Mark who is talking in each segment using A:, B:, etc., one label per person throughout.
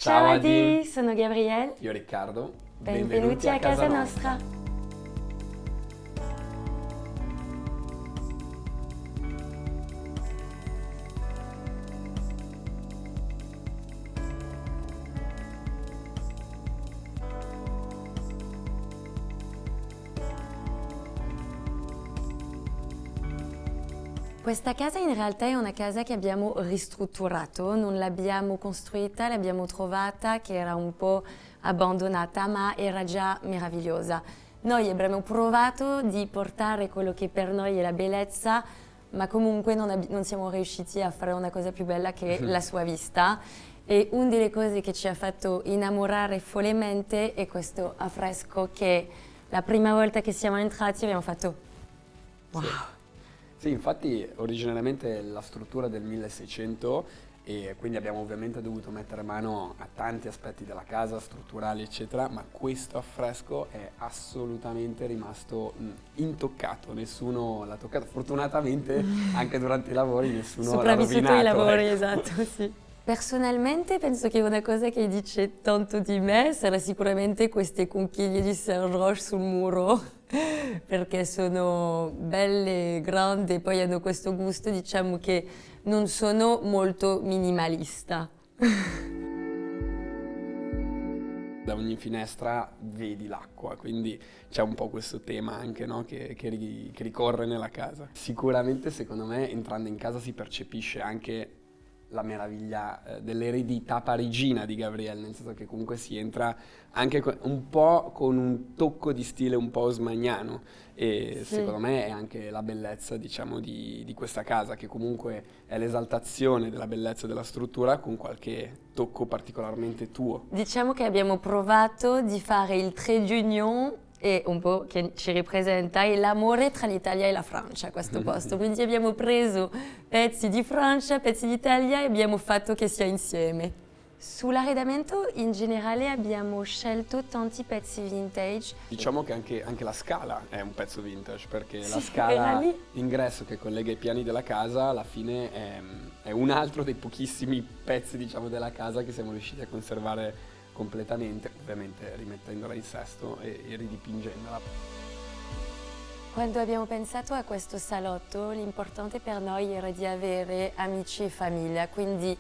A: Ciao
B: Adi,
A: Adi, sono Gabrielle.
B: io Riccardo,
A: Benvenuti a casa nostra. Questa casa in realtà è una casa che abbiamo ristrutturato, non l'abbiamo costruita, l'abbiamo trovata che era un po' abbandonata, ma era già meravigliosa. Noi abbiamo provato di portare quello che per noi è la bellezza, ma comunque non siamo riusciti a fare una cosa più bella che la sua vista. E una delle cose che ci ha fatto innamorare follemente è questo affresco che la prima volta che siamo entrati abbiamo fatto wow.
B: Sì, infatti originariamente la struttura è del 1600 e quindi abbiamo ovviamente dovuto mettere mano a tanti aspetti della casa, strutturali eccetera, ma questo affresco è assolutamente rimasto intoccato, nessuno l'ha toccato, fortunatamente anche durante i lavori nessuno l'ha rovinato.
A: Sopravvissuto ai lavori,
B: Ecco.
A: esatto, sì. Personalmente penso che una cosa che dice tanto di me sarà sicuramente queste conchiglie di Saint Roch sul muro, perché sono belle, grandi e poi hanno questo gusto, diciamo che non sono molto minimalista.
B: Da ogni finestra vedi l'acqua, quindi c'è un po' questo tema anche, no? che ricorre nella casa. Sicuramente secondo me entrando in casa si percepisce anche la meraviglia dell'eredità parigina di Gabrielle, nel senso che comunque si entra anche un po' con un tocco di stile un po' osmaniano e
A: Sì.
B: secondo me è anche la bellezza, diciamo, di questa casa, che comunque è l'esaltazione della bellezza della struttura con qualche tocco particolarmente tuo.
A: Diciamo che abbiamo provato di fare il trait d'union e un po' che ci rappresenta è l'amore tra l'Italia e la Francia a questo posto. Quindi abbiamo preso pezzi di Francia, pezzi d'Italia e abbiamo fatto che sia insieme. Sull'arredamento in generale abbiamo scelto tanti pezzi vintage.
B: Diciamo che anche la scala è un pezzo vintage, perché la
A: Sì,
B: scala
A: era lì.
B: d'ingresso che collega i piani della casa alla fine è un altro dei pochissimi pezzi, diciamo, della casa che siamo riusciti a conservare completamente, ovviamente rimettendola in sesto e ridipingendola.
A: Quando abbiamo pensato a questo salotto, l'importante per noi era di avere amici e famiglia, quindi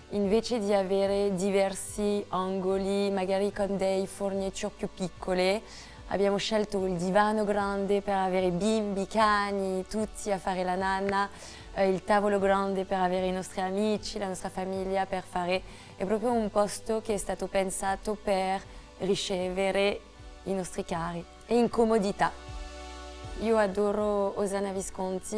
A: invece di avere diversi angoli, magari con dei forniture più piccole, abbiamo scelto il divano grande per avere bimbi, cani, tutti a fare la nanna, il tavolo grande per avere i nostri amici, la nostra famiglia, per fare... È proprio un posto che è stato pensato per ricevere i nostri cari e in comodità. Io adoro Ossana Visconti,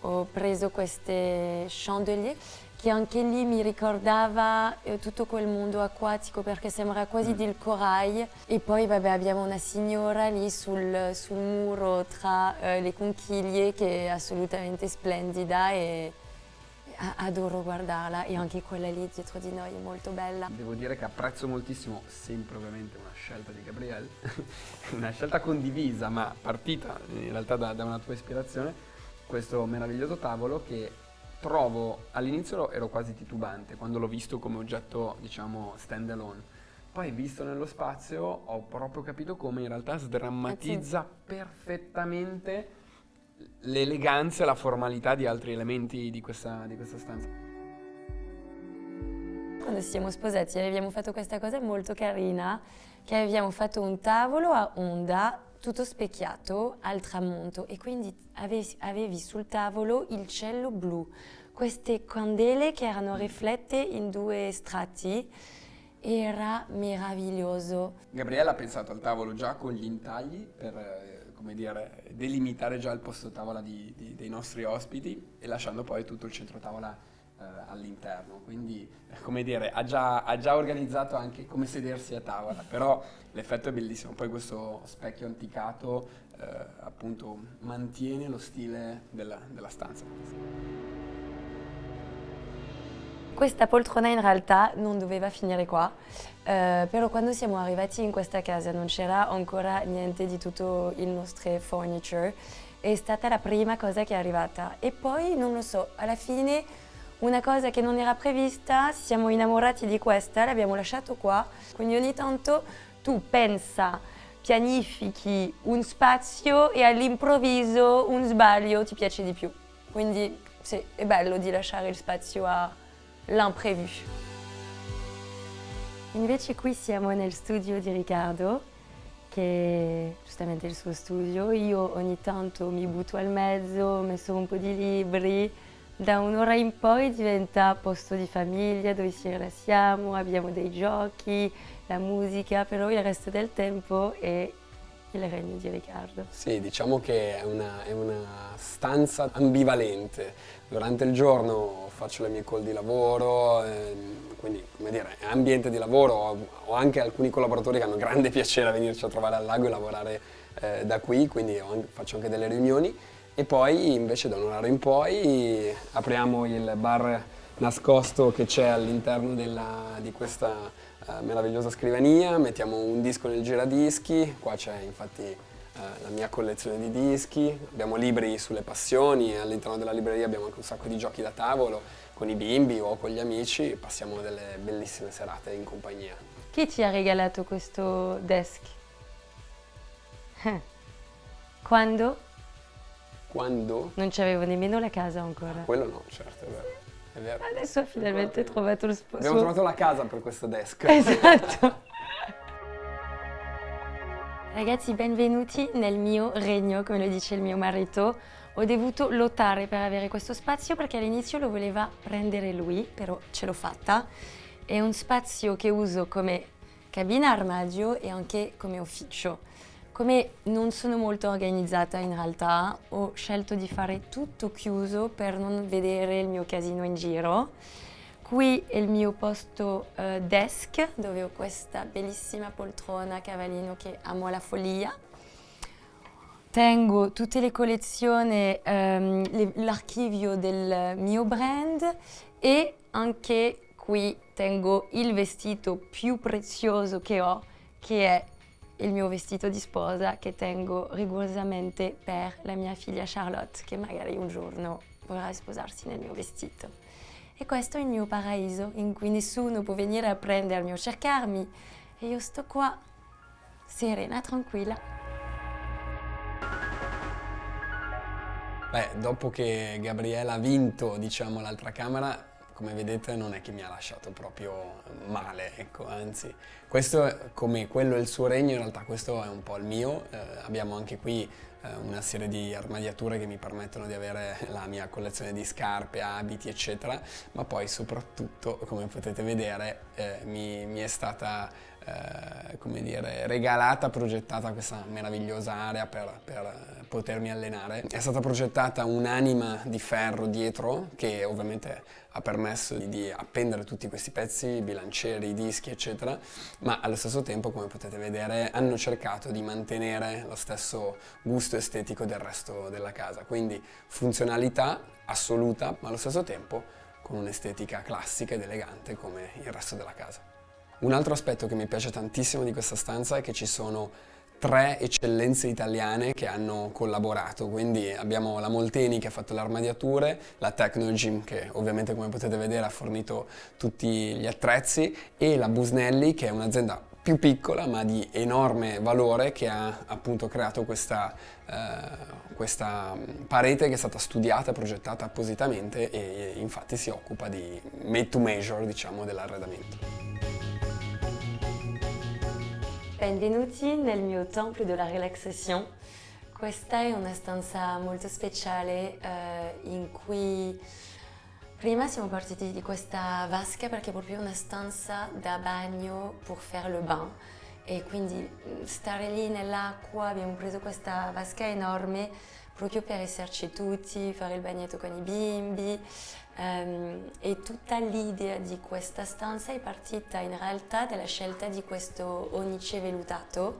A: ho preso queste chandelier che anche lì mi ricordava tutto quel mondo acquatico perché sembra quasi del corail. E poi vabbè, abbiamo una signora lì sul muro tra le conchiglie che è assolutamente splendida e adoro guardarla, e anche quella lì dietro di noi è molto bella.
B: Devo dire che apprezzo moltissimo, sempre ovviamente una scelta di Gabrielle, una scelta condivisa ma partita in realtà da una tua ispirazione, questo meraviglioso tavolo che trovo, all'inizio ero quasi titubante quando l'ho visto come oggetto, diciamo, stand alone. Poi visto nello spazio ho proprio capito come in realtà sdrammatizza perfettamente l'eleganza e la formalità di altri elementi di questa stanza.
A: Quando siamo sposati abbiamo fatto questa cosa molto carina, che abbiamo fatto un tavolo a onda tutto specchiato al tramonto e quindi avevi sul tavolo il cielo blu, queste candele che erano riflette in due strati, era meraviglioso.
B: Gabriele ha pensato al tavolo già con gli intagli per come dire, delimitare già il posto tavola dei nostri ospiti e lasciando poi tutto il centro tavola all'interno, quindi come dire ha già organizzato anche come sedersi a tavola, però l'effetto è bellissimo. Poi questo specchio anticato appunto mantiene lo stile della stanza.
A: Questa poltrona in realtà non doveva finire qua, però quando siamo arrivati in questa casa non c'era ancora niente di tutto il nostro furniture, è stata la prima cosa che è arrivata e poi non lo so, alla fine una cosa che non era prevista, siamo innamorati di questa, l'abbiamo lasciato qua, quindi ogni tanto tu pensa, pianifichi un spazio e all'improvviso un sbaglio ti piace di più. Quindi sì, è bello di lasciare il spazio all'imprévu. Invece qui siamo nel studio di Riccardo, che è giustamente il suo studio. Io ogni tanto mi butto al mezzo, ho messo un po' di libri. Da un'ora in poi diventa posto di famiglia dove ci rilassiamo, abbiamo dei giochi, la musica, però il resto del tempo è il regno di Riccardo.
C: Sì, diciamo che è una stanza ambivalente. Durante il giorno faccio le mie call di lavoro, quindi come dire, è ambiente di lavoro, ho anche alcuni collaboratori che hanno grande piacere a venirci a trovare al lago e lavorare da qui, quindi faccio anche delle riunioni. E poi invece da un orario in poi apriamo il bar nascosto che c'è all'interno di questa meravigliosa scrivania, mettiamo un disco nel giradischi, qua c'è infatti la mia collezione di dischi, abbiamo libri sulle passioni e all'interno della libreria abbiamo anche un sacco di giochi da tavolo con i bimbi o con gli amici, passiamo delle bellissime serate in compagnia.
A: Chi ti ha regalato questo desk? Quando?
C: Quando?
A: Non c'avevo nemmeno la casa ancora.
C: Quello no, certo, è vero. È vero.
A: Adesso ho finalmente trovato lo spazio.
C: Abbiamo trovato la casa per questo desk.
A: Esatto. Ragazzi, benvenuti nel mio regno, come lo dice il mio marito. Ho dovuto lottare per avere questo spazio perché all'inizio lo voleva prendere lui, però ce l'ho fatta. È un spazio che uso come cabina armadio e anche come ufficio. Come non sono molto organizzata in realtà, ho scelto di fare tutto chiuso per non vedere il mio casino in giro. Qui è il mio posto desk, dove ho questa bellissima poltrona a cavallino che amo alla follia. Tengo tutte le collezioni, l'archivio del mio brand e anche qui tengo il vestito più prezioso che ho, che è il mio vestito di sposa che tengo rigorosamente per la mia figlia Charlotte, che magari un giorno vorrà sposarsi nel mio vestito. E questo è il mio paradiso, in cui nessuno può venire a prendermi o cercarmi, e io sto qua, serena, tranquilla.
C: Beh, dopo che Gabriella ha vinto, diciamo, l'altra camera, come vedete non è che mi ha lasciato proprio male, ecco, anzi, questo è, come quello è il suo regno, in realtà questo è un po' il mio. Abbiamo anche qui una serie di armadiature che mi permettono di avere la mia collezione di scarpe, abiti, eccetera, ma poi soprattutto, come potete vedere, mi è stata come dire, regalata, progettata questa meravigliosa area per potermi allenare. È stata progettata un'anima di ferro dietro che ovviamente ha permesso di appendere tutti questi pezzi, i bilancieri, i dischi, eccetera, ma allo stesso tempo, come potete vedere, hanno cercato di mantenere lo stesso gusto estetico del resto della casa, quindi funzionalità assoluta, ma allo stesso tempo con un'estetica classica ed elegante come il resto della casa. Un altro aspetto che mi piace tantissimo di questa stanza è che ci sono 3 eccellenze italiane che hanno collaborato, quindi abbiamo la Molteni che ha fatto le armadiature, la Technogym che ovviamente come potete vedere ha fornito tutti gli attrezzi e la Busnelli che è un'azienda più piccola ma di enorme valore che ha appunto creato questa parete che è stata studiata e progettata appositamente e infatti si occupa di made to measure, diciamo, dell'arredamento.
A: Benvenuti nel mio tempio della relaxation. Questa è una stanza molto speciale in cui prima siamo partiti di questa vasca perché è proprio una stanza da bagno per fare le bain e quindi stare lì nell'acqua, abbiamo preso questa vasca enorme proprio per esserci tutti, fare il bagnetto con i bimbi. E tutta l'idea di questa stanza è partita in realtà dalla scelta di questo onice vellutato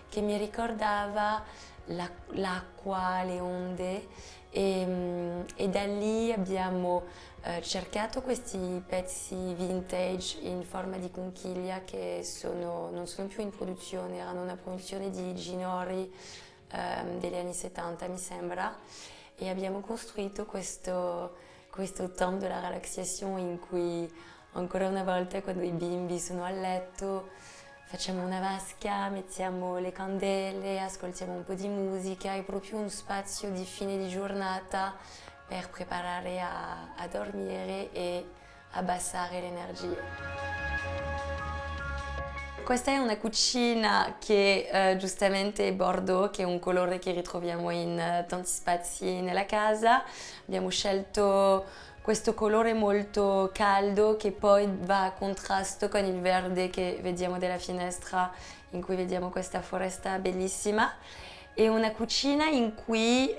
A: che mi ricordava l'acqua, le onde e da lì abbiamo cercato questi pezzi vintage in forma di conchiglia che non sono più in produzione, erano una produzione di Ginori degli anni 70 mi sembra, e abbiamo costruito questo questo tempo della relaxazione in cui ancora una volta quando i bimbi sono a letto facciamo una vasca, mettiamo le candele, ascoltiamo un po' di musica, è proprio uno spazio di fine di giornata per preparare a dormire e abbassare l'energia. Questa è una cucina che giustamente è bordeaux, che è un colore che ritroviamo in tanti spazi nella casa. Abbiamo scelto questo colore molto caldo che poi va a contrasto con il verde che vediamo dalla finestra, in cui vediamo questa foresta bellissima. È una cucina in cui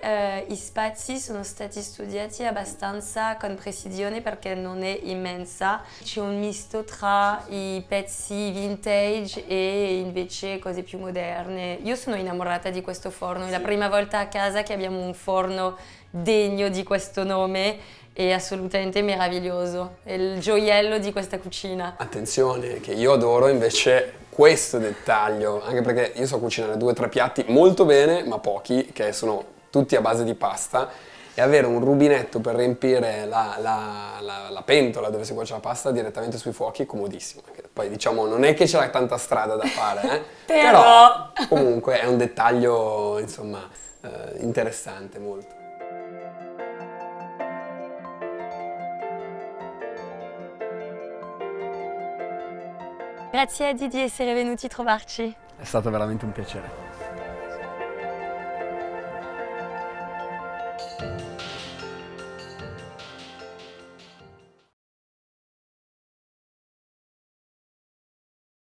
A: i spazi sono stati studiati abbastanza con precisione perché non è immensa. C'è un misto tra i pezzi vintage e invece cose più moderne. Io sono innamorata di questo forno, è la prima volta a casa che abbiamo un forno degno di questo nome. È assolutamente meraviglioso, è il gioiello di questa cucina.
C: Attenzione, che io adoro invece questo dettaglio, anche perché io so cucinare 2 o 3 piatti molto bene, ma pochi, che sono tutti a base di pasta, e avere un rubinetto per riempire la pentola dove si cuoce la pasta direttamente sui fuochi è comodissimo. Poi diciamo non è che c'è tanta strada da fare, però comunque è un dettaglio insomma interessante molto.
A: Grazie a Di di essere venuti a trovarci.
B: È stato veramente un piacere.